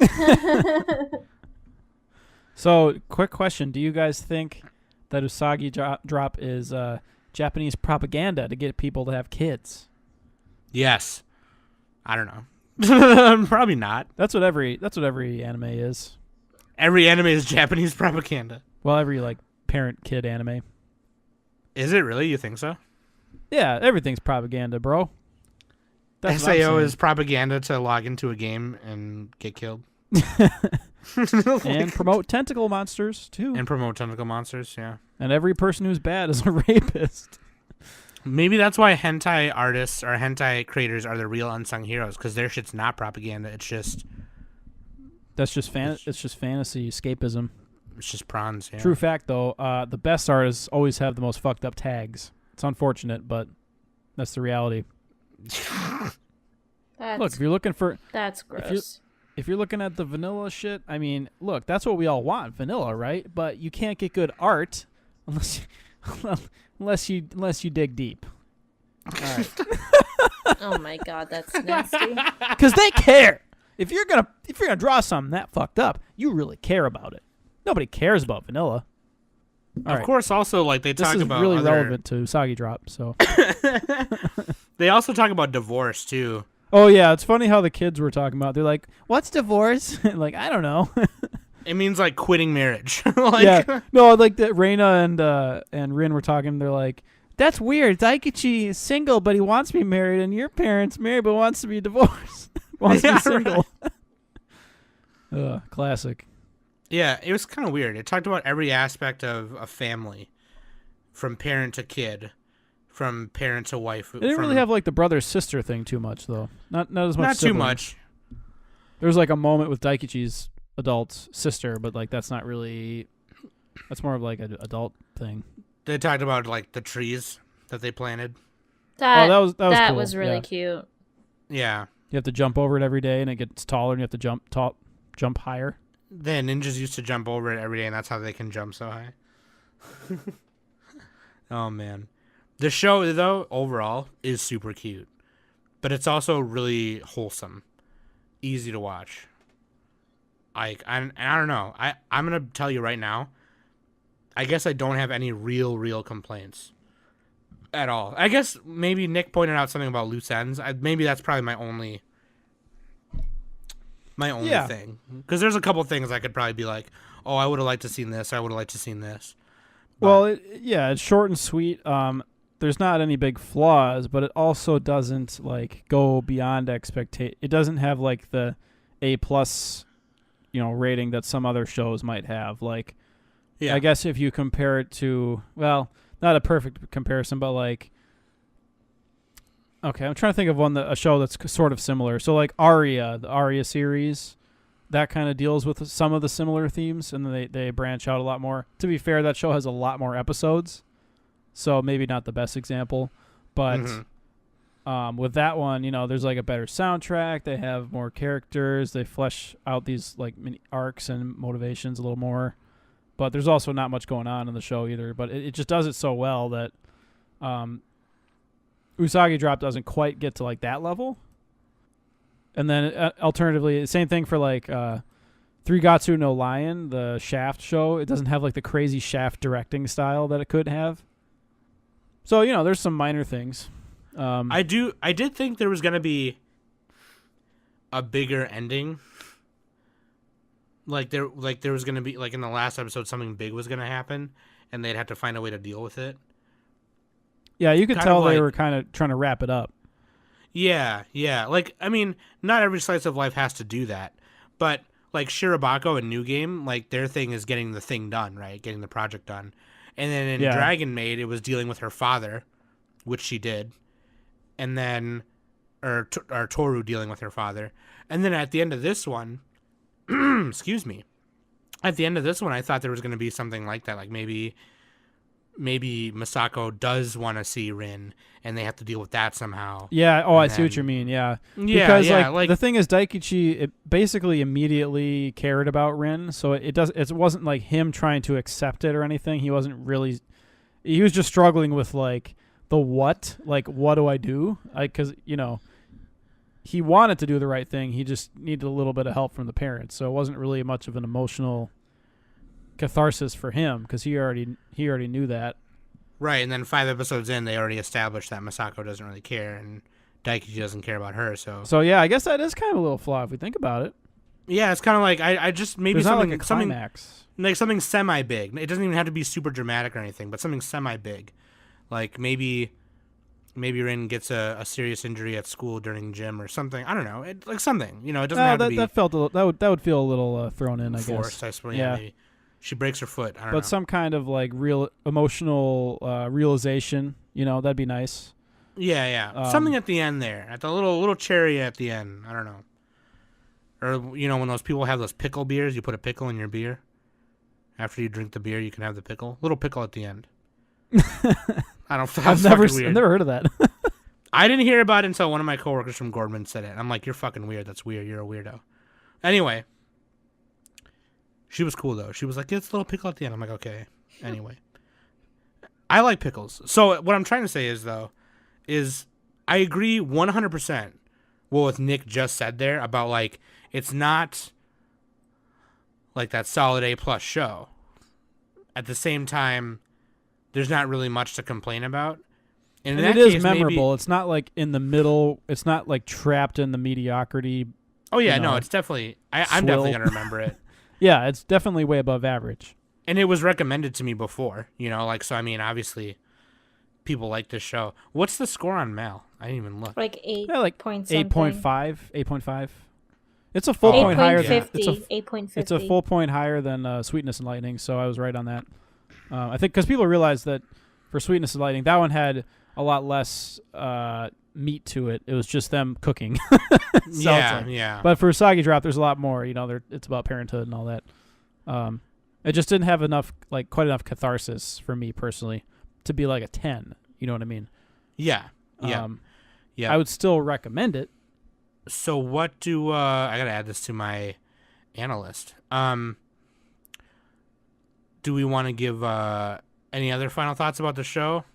So, quick question: do you guys think that Usagi Drop is Japanese propaganda to get people to have kids? Yes. I don't know. Probably not. That's what every anime is. Every anime is Japanese propaganda. Well, every like parent kid anime. Is it really? You think so? Yeah, everything's propaganda, bro. That's what I'm SAO saying. is propaganda to log into a game and get killed. And promote tentacle monsters too. And promote tentacle monsters, yeah. And every person who's bad is a rapist. Maybe that's why hentai artists or hentai creators are the real unsung heroes, because their shit's not propaganda. It's just That's just it's just fantasy escapism. It's just prawns, yeah. True fact though, the best artists always have the most fucked up tags. It's unfortunate, but that's the reality. Look, if you're looking for That's gross. if you're looking at the vanilla shit, I mean, look, that's what we all want, vanilla, right? But you can't get good art unless you dig deep. All right. Oh my god, that's nasty. Because they care. If you're gonna draw something that fucked up, you really care about it. Nobody cares about vanilla. All Of right. course, also, like, they This talk is about really other... relevant to Usagi Drop. So. They also talk about divorce, too. Oh yeah, it's funny how the kids were talking about. They're like, "What's divorce?" Like, I don't know. It means, like, quitting marriage. Like, yeah, no, like that. Reina and Rin were talking. They're like, "That's weird. Daikichi is single, but he wants to be married, and your parents married, but wants to be divorced. Wants to be single." Classic. Yeah, it was kind of weird. It talked about every aspect of a family, from parent to kid, from parent to wife. They didn't really have like the brother sister thing too much though. Not as much. Not too sibling. much. There was like a moment with Daikichi's adult sister, but like that's not really. That's more of like an adult thing. They talked about like the trees that they planted. That that was cool. was really Yeah. cute. Yeah, You have to jump over it every day, and it gets taller, and you have to jump higher. The ninjas used to jump over it every day, and that's how they can jump so high. Oh, man. The show, though, overall, is super cute. But it's also really wholesome. Easy to watch. I don't know. I'm going to tell you right now, I guess I don't have any real complaints at all. I guess maybe Nick pointed out something about loose ends. Maybe that's probably my only thing. Because there's a couple things I could probably be like, oh, I would have liked to seen this. I would have liked to seen this. But, well, it's short and sweet. There's not any big flaws, but it also doesn't like go beyond expectation. It doesn't have like the A+, rating that some other shows might have. Like, yeah. I guess if you compare it to, well, not a perfect comparison, but like, okay, I'm trying to think of a show that's sort of similar. So like Aria, the Aria series, that kind of deals with some of the similar themes, and then they branch out a lot more. To be fair, that show has a lot more episodes, so maybe not the best example, but with that one, there's like a better soundtrack. They have more characters. They flesh out these like mini arcs and motivations a little more, but there's also not much going on in the show either. But it just does it so well that Usagi Drop doesn't quite get to like that level. And then alternatively, same thing for like Threegatsu no Lion, the Shaft show. It doesn't have like the crazy Shaft directing style that it could have. So, there's some minor things. I did think there was going to be a bigger ending. Like there was going to be, like in the last episode, something big was going to happen, and they'd have to find a way to deal with it. Yeah, you could Kind tell of they like- were kind of trying to wrap it up. Yeah. Like, I mean, not every slice of life has to do that. But, like, Shirobako and New Game, like, their thing is getting the thing done, right? Getting the project done. And then in Dragon Maid, it was dealing with her father, which she did. And then, or Toru dealing with her father. And then at the end of this one, excuse me. At the end of this one, I thought there was going to be something like that. Like, maybe Masako does want to see Rin, and they have to deal with that somehow. Yeah. Oh, And I see what you mean. Yeah. Yeah, Because yeah, like the thing is, Daikichi it basically immediately cared about Rin, so it wasn't like him trying to accept it or anything. He wasn't really. He was just struggling with like the what, like what do I do? Because he wanted to do the right thing. He just needed a little bit of help from the parents, so it wasn't really much of an emotional catharsis for him because he already knew that. Right, and then 5 episodes in, they already established that Masako doesn't really care, and Daikichi doesn't care about her. So yeah, I guess that is kind of a little flaw if we think about it. yeah, it's kind of like I just maybe There's something not like a something climax. like something semi big. It doesn't even have to be super dramatic or anything, but something semi big, like maybe Rin gets a serious injury at school during gym or something. I don't know, like something. It doesn't have to be that felt that would feel a little thrown in. I forced. guess. I suppose. Yeah. Maybe. She breaks her foot. I don't But know. some kind of like real emotional realization, that'd be nice. Yeah. Something at the end there, at the little cherry at the end. I don't know. Or when those people have those pickle beers, you put a pickle in your beer. After you drink the beer, you can have the pickle. Little pickle at the end. I don't. I've never heard of that. I didn't hear about it until one of my coworkers from Gordman said it. I'm like, you're fucking weird. That's weird. You're a weirdo. Anyway. She was cool, though. She was like, it's a little pickle at the end. I'm like, okay. Anyway. I like pickles. So what I'm trying to say is, though, I agree 100% what Nick just said there about, like, it's not, like, that solid A+ show. At the same time, there's not really much to complain about. And it is memorable. It's not, like, in the middle. It's not, like, trapped in the mediocrity. Oh, yeah, no, it's definitely... I'm definitely going to remember it. Yeah, it's definitely way above average. And it was recommended to me before, so I mean, obviously, people like this show. What's the score on Mal? I didn't even look. Like 8 like points. 8.5. 8.5. It's a full point higher than 8.50. It's a full point higher than Sweetness and Lightning, so I was right on that. I think because people realize that for Sweetness and Lightning, that one had a lot less meat to it. It was just them cooking. Yeah. But for Usagi Drop, there's a lot more. It's about parenthood and all that. It just didn't have quite enough catharsis for me personally to be like a 10. You know what I mean? Yeah. I would still recommend it, So what do I gotta add this to my analyst? Do we want to give any other final thoughts about the show?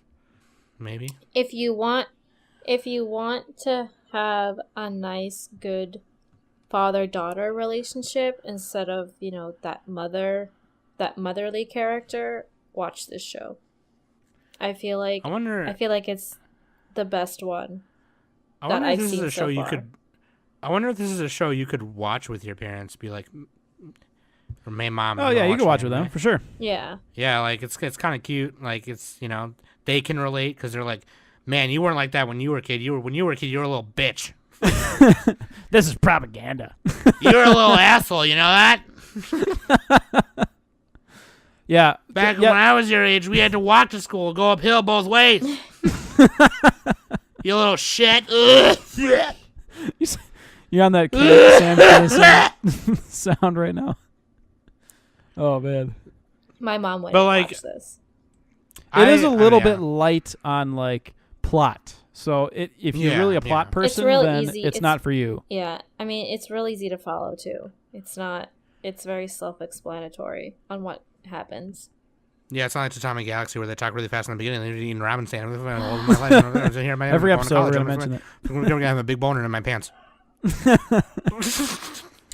Maybe. If you want to have a nice, good father-daughter relationship instead of, that motherly character, watch this show. I feel like it's the best one. I wonder if this is a show you could. I wonder if this is a show you could watch with your parents. Be like, or my mom. Oh yeah, you can watch with them for sure. Yeah. Yeah, like it's kind of cute. Like it's they can relate because they're like, man, you weren't like that when you were a kid. When you were a kid, you were a little bitch. This is propaganda. You were a little asshole. You know that? Yeah. Back when I was your age, we had to walk to school, go uphill both ways. You little shit. You're on that Sam Kinison sound right now. Oh man. My mom went But, to like, watch this. It is a little bit light on like plot. So if you're really a plot person, real then easy. it's not for you. Yeah, I mean, it's real easy to follow too. It's very self-explanatory on what happens. Yeah, it's not like Atomic Galaxy where they talk really fast in the beginning. They're eating ramen sandwich. Every episode we're gonna mention it. I'm gonna have a big boner in my pants.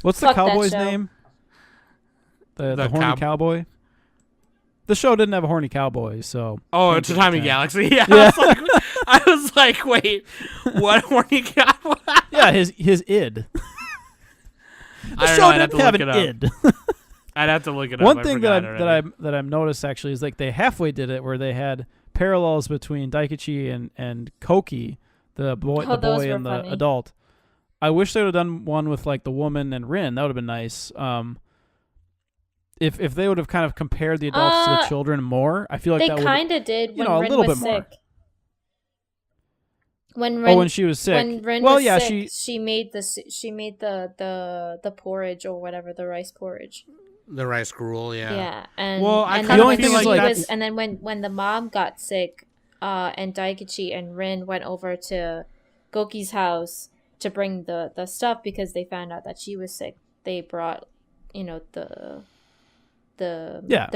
What's the Fuck cowboy's that show. name? The horny cowboy. The show didn't have a horny cowboy, so. Oh, it's Atomic Galaxy. Yeah. I was like, wait, what horny cowboy? Yeah, his id. The show didn't have an id. I'd have to look it up. One thing that I've noticed actually is like they halfway did it where they had parallels between Daikichi and Koki, the boy and the funny. adult. I wish they would have done one with like the woman and Rin. That would have been nice. If they would have kind of compared the adults to the children more, I feel like they kind of did when a Rin little was bit more. sick. When she was sick. When Rin was sick, she made the porridge or whatever, the rice porridge. The rice gruel, yeah. Yeah, and the only thing is like and then when the mom got sick, and Daikichi and Rin went over to Goki's house to bring the stuff because they found out that she was sick. They brought, the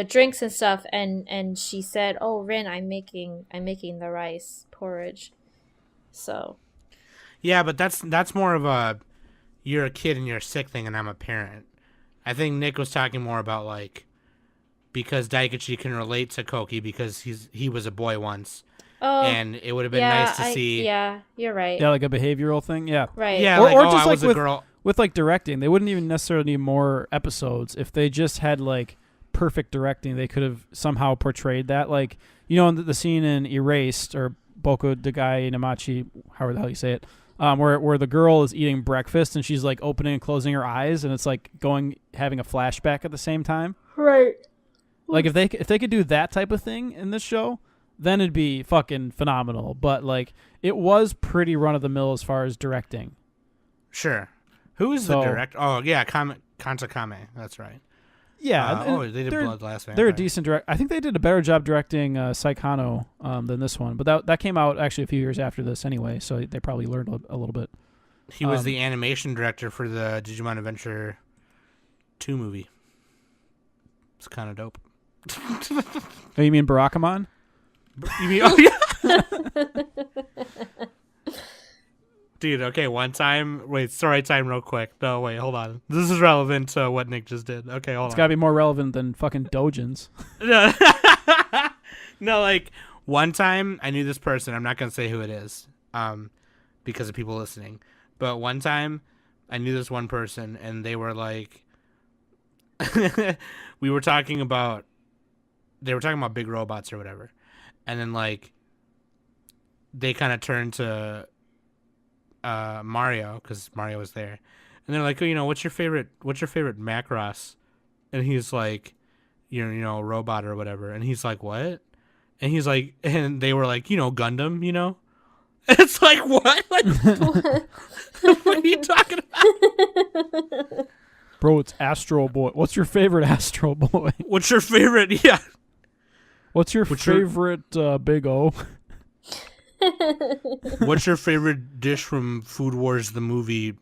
drinks and stuff, and she said, "Oh, Rin, I'm making the rice porridge." So. Yeah, but that's more of a you're a kid and you're sick thing, and I'm a parent. I think Nick was talking more about like because Daikichi can relate to Koki because he was a boy once. Oh, and it would have been nice to see. Yeah, you're right. Yeah, like a behavioral thing. Yeah. Right. Yeah, or just I like was a girl. With like directing, they wouldn't even necessarily need more episodes. If they just had like perfect directing, they could have somehow portrayed that. Like, in the scene in Erased or Boku Dagai Namachi, however the hell you say it, where the girl is eating breakfast and she's like opening and closing her eyes and it's like having a flashback at the same time. Right. Like if they could do that type of thing in this show, then it'd be fucking phenomenal. But like it was pretty run of the mill as far as directing. Sure. Who is the director? Oh yeah, Kanta Kame. That's right. Yeah. They did Blood Last Vampire. They're a decent director. I think they did a better job directing Saikano than this one. But that came out actually a few years after this anyway, so they probably learned a little bit. He was the animation director for the Digimon Adventure 2 movie. It's kind of dope. Oh, you mean Barakamon? You mean, oh yeah. Dude, okay, one time. Wait, story time real quick. No, wait, hold on. This is relevant to what Nick just did. Okay, hold on. It's got to be more relevant than fucking Dojins. No, like, one time I knew this person. I'm not going to say who it is because of people listening. But one time I knew this one person, and they were like, they were talking about big robots or whatever. And then, like, they kind of turned to Mario, because Mario was there, and they're like, oh, what's your favorite Macross? And he's like, a robot or whatever. And he's like, what? And he's like, and they were like, Gundam, It's like, what? Like, what are you talking about? Bro, it's Astro Boy. What's your favorite Astro Boy? What's your favorite? Yeah. What's your favorite Big O? What's your favorite dish from Food Wars the movie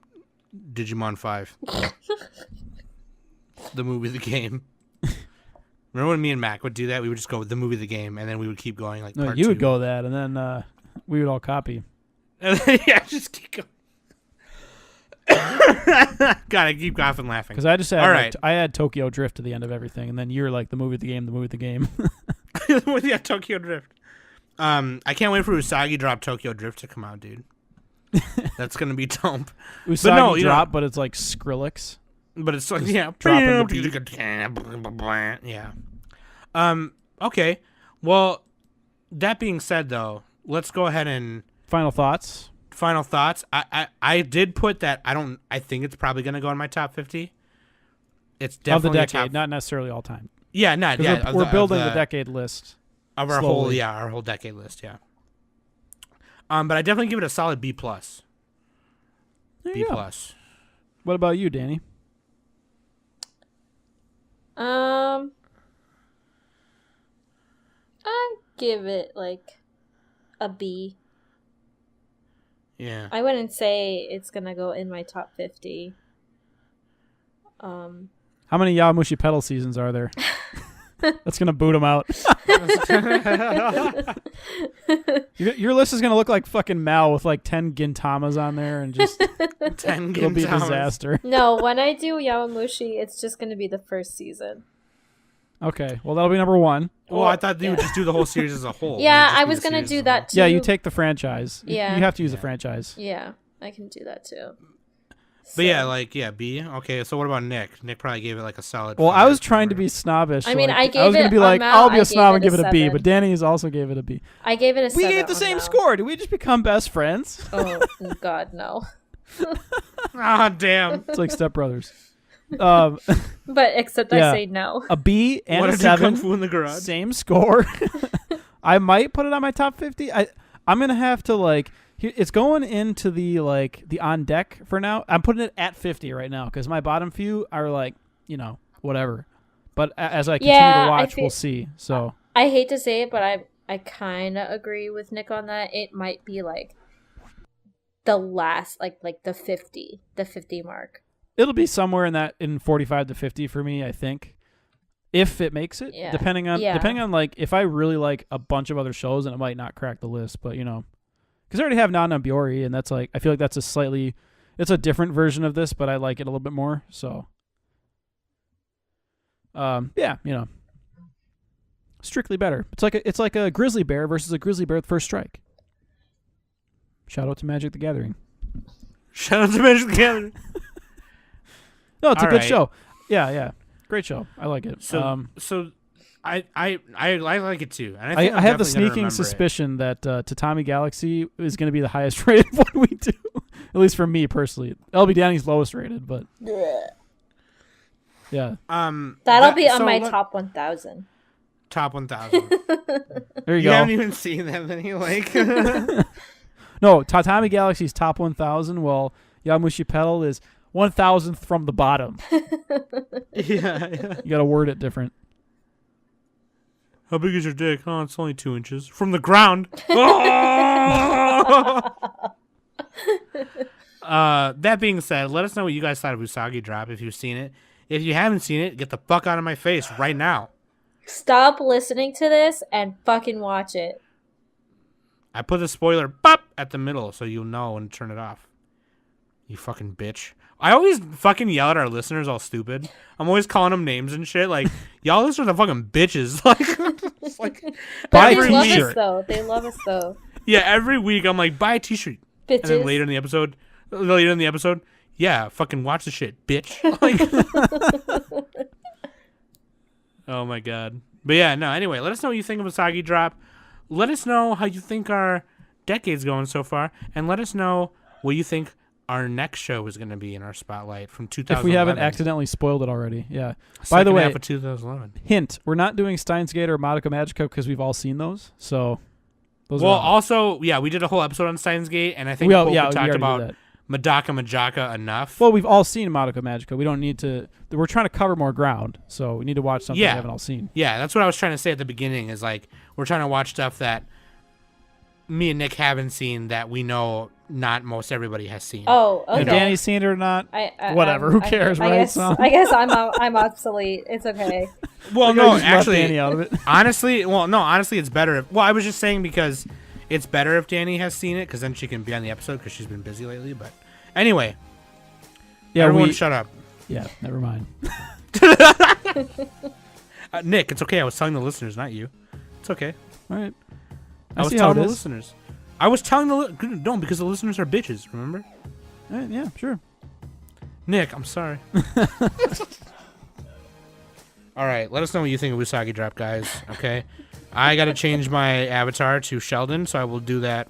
Digimon 5. The movie, the game. Remember when me and Mac would do that? We would just go with the movie, the game, and then we would keep going like No, part you 2. would go that, and then we would all copy. Yeah, just keep going. God, I keep coughing laughing. Because I just had all right. I had Tokyo Drift to the end of everything, and then you're like the movie, the game, the movie, the game. Yeah, Tokyo Drift. I can't wait for Usagi Drop Tokyo Drift to come out, dude. That's gonna be dope. Usagi But no, you Drop, know, but it's like Skrillex. but it's like Just yeah, dropping the yeah. Okay. Well, that being said, though, let's go ahead and Final thoughts. I did put that. I think it's probably gonna go in my top 50. It's Of the definitely a decade, top. not necessarily all time. Yeah, not 'Cause yeah. we're building the decade list. of our slowly. our whole decade list. Yeah. But I definitely give it a solid B plus. There B you go. plus. What about you, Danny? I give it like a B. Yeah. I wouldn't say it's gonna go in my top 50. How many Yamushi Pedal seasons are there? That's gonna boot him out. Your list is gonna look like fucking Mal with like 10 Gintamas on there, and just 10 it'll be a Gintamas. disaster. No, when I do Yawamushi, it's just gonna be the first season. Okay, well that'll be number 1. Well, I thought you would just do the whole series as a whole. Yeah, Like, just I be was the gonna series do as a that whole. too. Yeah, you take the franchise. Yeah. You have to use the franchise. Yeah, I can do that too. But yeah, B. Okay, so what about Nick? Nick probably gave it like a solid. Well, I 5 was trying to number. be snobbish. I mean, like, I I gave was gonna it be like, amount, I'll be I a snob and gave give it it a a B, 7. but Danny's also gave it a B. I gave it a 7. We gave the same on score. Did we just become best friends? Oh God, no. Ah, damn. It's like Step Brothers. But except Yeah. I say no. A B and What a did you Kung 7. Fu in the garage? Same score. I might put it on my top 50. I'm gonna have to like. It's going into the on deck for now. I'm putting it at 50 right now because my bottom few are like whatever. But as I continue Yeah, to I watch, feel- we'll see. So I hate to say it, but I kind of agree with Nick on that. It might be like the last, like the 50 mark. it'll be somewhere in 45 to 50 for me, I think. If it makes it, Yeah. depending on Yeah. like if I really like a bunch of other shows, then it might not crack the list. But because I already have Nana Biori, and that's like I feel like that's it's a different version of this, but I like it a little bit more. So, yeah, strictly better. It's like a grizzly bear versus a grizzly bear with first strike. Shout out to Magic the Gathering. Shout out to Magic the Gathering. No, it's a All good right. show. Yeah, great show. I like it. So I like it too. And I think I I'm have the definitely gonna sneaking remember it. suspicion that Tatami Galaxy is going to be the highest rated one we do. At least for me personally. That'll be Danny's lowest rated, but yeah. That'll be on my top 1,000. Top 1,000. There you You go. haven't even seen that many, like. No, Tatami Galaxy's top 1,000. Well, Yamushi Pedal is 1,000th from the bottom. yeah. You got to word it different. How big is your dick? Oh, it's only 2 inches from the ground. That being said, let us know what you guys thought of Usagi Drop if you've seen it. If you haven't seen it, get the fuck out of my face right now. Stop listening to this and fucking watch it. I put the spoiler pop at the middle so you'll know when to turn it off. You fucking bitch. I always fucking yell at our listeners all stupid. I'm always calling them names and shit. Like, y'all listeners are fucking bitches. Like Buy They a love t-shirt. us though. They love us though. yeah, every week I'm like, buy a t-shirt. And then Bitches. later in the episode, yeah, fucking watch the shit, bitch. Like, oh my god. But yeah, no, anyway, let us know what you think of Usagi Drop. Let us know how you think our decade's going so far. And let us know what you think our next show is going to be in our spotlight from 2011. If we haven't accidentally spoiled it already. Yeah. By Second the way, half of 2011. hint, we're not doing Steins Gate or Madoka Magica because we've all seen those. So those Well, are out. also, yeah, we did a whole episode on Steins Gate, and I think we we already talked did about that. Madaka Majaka enough. Well, we've all seen Madoka Magica. We don't need to. We're trying to cover more ground, so we need to watch something we Yeah. haven't all seen. Yeah, that's what I was trying to say at the beginning is like we're trying to watch stuff that me and Nick haven't seen that we know not most everybody has seen. Oh, okay. If Danny's seen it or not, whatever. Who cares, I right? guess, I guess I'm obsolete. It's okay. Well, We're no, gonna just left actually, Danny out of it. honestly, it's better. I was just saying because it's better if Danny has seen it, because then she can be on the episode because she's been busy lately. But anyway, Yeah, everyone shut up. Yeah, never mind. Nick, it's okay. I was telling the listeners, not you. It's okay. All right. I was see how telling it the is. listeners. I was telling no, because the listeners are bitches. Remember? All right, yeah, sure. Nick, I'm sorry. All right, let us know what you think of Usagi Drop, guys. Okay, I got to change my avatar to Sheldon, so I will do that.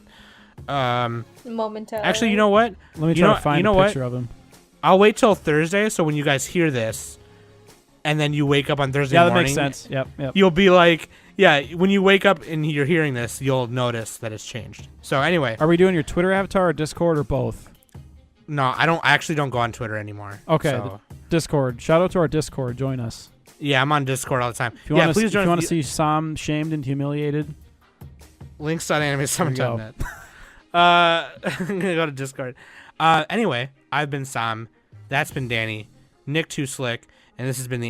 Momentarily. Actually, you know what? Let me try to find a picture of him. I'll wait till Thursday, so when you guys hear this, and then you wake up on Thursday Yeah, that morning, makes sense. Yep. you'll be like, yeah, when you wake up and you're hearing this, you'll notice that it's changed. So anyway, Are we doing your Twitter avatar or Discord or both? no, I actually don't go on Twitter anymore. Okay, So, Discord. Shout out to our Discord. Join us. yeah, I'm on Discord all the time. If you Yeah, want to, please join. if you want to see Sam shamed and humiliated, links.animesummit.net. I'm gonna go to Discord. Anyway, I've been Sam. That's been Danny. Nick Too Slick, and this has been the